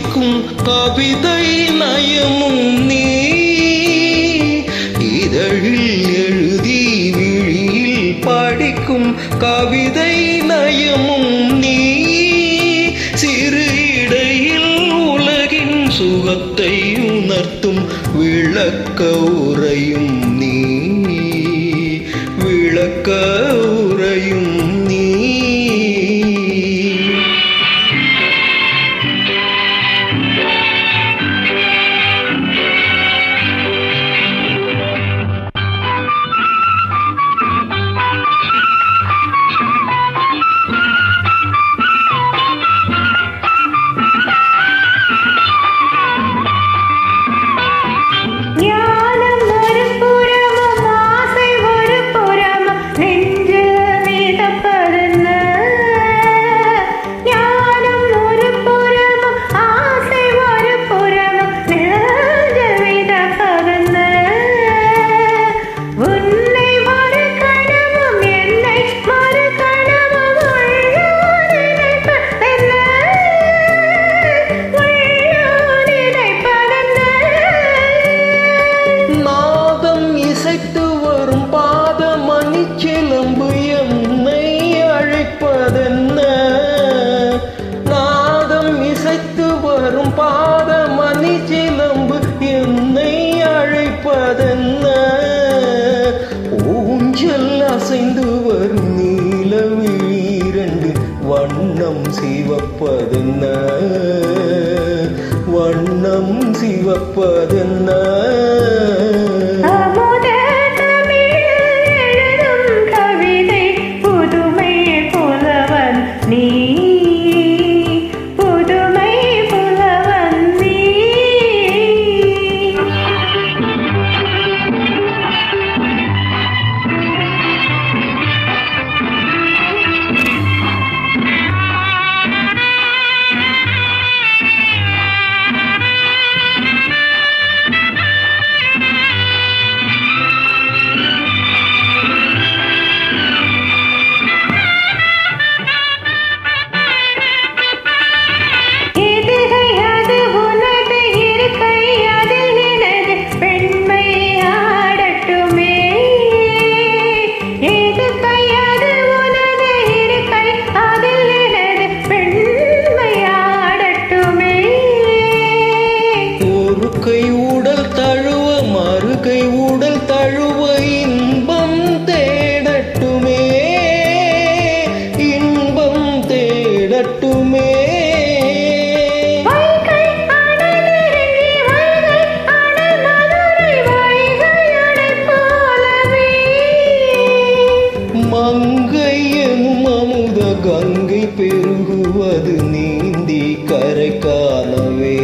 படிக்கும் கவிதை நயமும் நீ, இதழில் எழுதி விழியில் படிக்கும் கவிதை நயமும் நீ, சிறு இடையில் உலகின் சுகத்தை உணர்த்தும் விளக்க உரையும் நீ, விளக்க உரையும் நீ. சிலம்பு என்னை அழைப்பதென்ன, நாதம் இசைத்து வரும் பாதமணி சிலம்பு என்னை அழைப்பதென்ன, ஊஞ்சல் அசைந்து வரும் நீலவிழிரண்டு வண்ணம் சிவப்பதென்ன, வண்ணம் சிவப்பதென்ன. கை உடல் தழுவ மறுகை உடல் தழுவ இன்பம் தேடட்டுமே, இன்பம் தேடட்டுமே. மங்கை எனும் அமுத கங்கை பெருகுவது நீந்தி கரை காணவே,